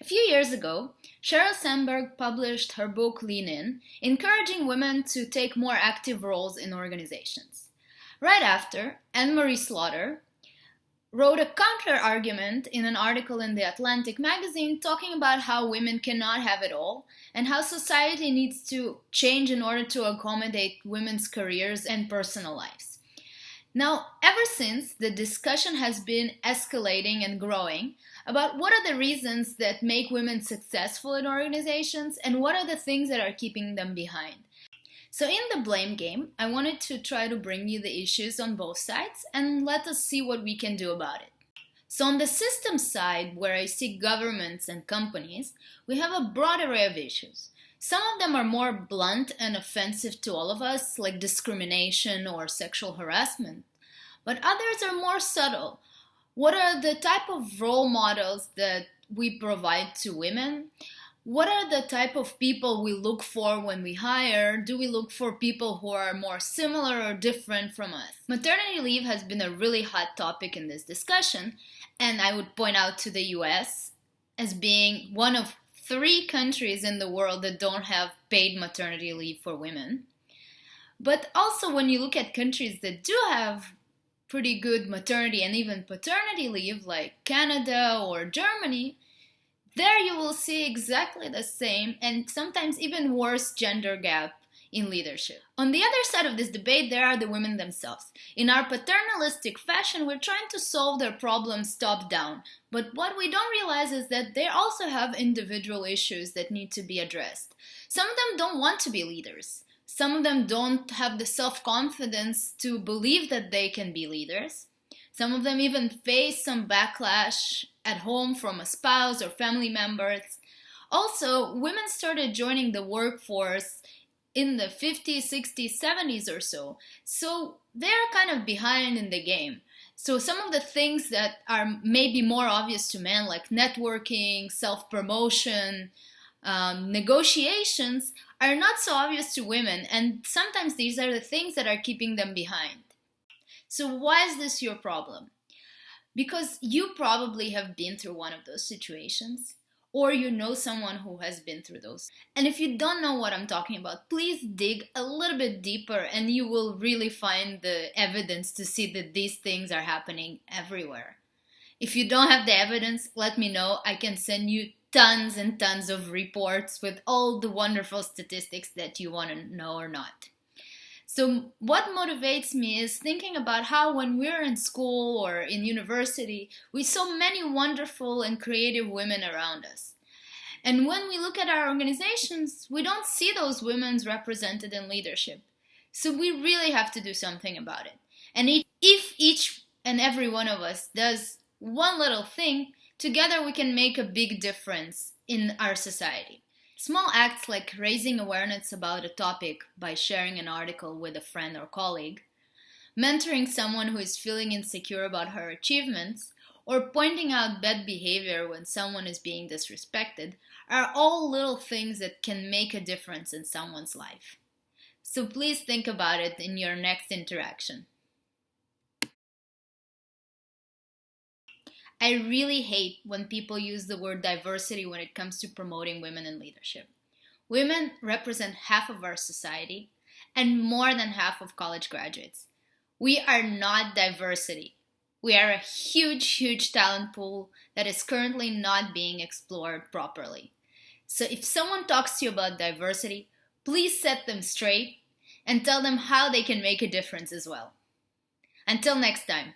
few years ago, Sheryl Sandberg published her book Lean In, encouraging women to take more active roles in organizations. Right after, Anne-Marie Slaughter wrote a counter-argument in an article in The Atlantic magazine talking about how women cannot have it all and how society needs to change in order to accommodate women's careers and personal lives. Now, ever since, the discussion has been escalating and growing about what are the reasons that make women successful in organizations and what are the things that are keeping them behind. So in the blame game, I wanted to try to bring you the issues on both sides and let us see what we can do about it. So on the system side, where I see governments and companies, we have a broad array of issues. Some of them are more blunt and offensive to all of us, like discrimination or sexual harassment. But others are more subtle. What are the type of role models that we provide to women? What are the type of people we look for when we hire? Do we look for people who are more similar or different from us? Maternity leave has been a really hot topic in this discussion, and I would point out to the US as being one of 3 countries in the world that don't have paid maternity leave for women. But also when you look at countries that do have pretty good maternity and even paternity leave, like Canada or Germany, there you will see exactly the same and sometimes even worse gender gap in leadership. On the other side of this debate, there are the women themselves. In our paternalistic fashion, we're trying to solve their problems top down. But what we don't realize is that they also have individual issues that need to be addressed. Some of them don't want to be leaders. Some of them don't have the self-confidence to believe that they can be leaders. Some of them even face some backlash at home from a spouse or family members. Also, women started joining the workforce in the 50s, 60s, 70s or so. So they're kind of behind in the game. So some of the things that are maybe more obvious to men, like networking, self-promotion, negotiations, are not so obvious to women. And sometimes these are the things that are keeping them behind. So why is this your problem? Because you probably have been through one of those situations, or you know someone who has been through those. And if you don't know what I'm talking about, please dig a little bit deeper and you will really find the evidence to see that these things are happening everywhere. If you don't have the evidence, let me know. I can send you tons and tons of reports with all the wonderful statistics that you want to know or not. So what motivates me is thinking about how when we're in school or in university, we saw many wonderful and creative women around us. And when we look at our organizations, we don't see those women represented in leadership. So we really have to do something about it. And if each and every one of us does one little thing, together we can make a big difference in our society. Small acts like raising awareness about a topic by sharing an article with a friend or colleague, mentoring someone who is feeling insecure about her achievements, or pointing out bad behavior when someone is being disrespected are all little things that can make a difference in someone's life. So please think about it in your next interaction. I really hate when people use the word diversity when it comes to promoting women in leadership. Women represent half of our society and more than half of college graduates. We are not diversity. We are a huge, huge talent pool that is currently not being explored properly. So if someone talks to you about diversity, please set them straight and tell them how they can make a difference as well. Until next time.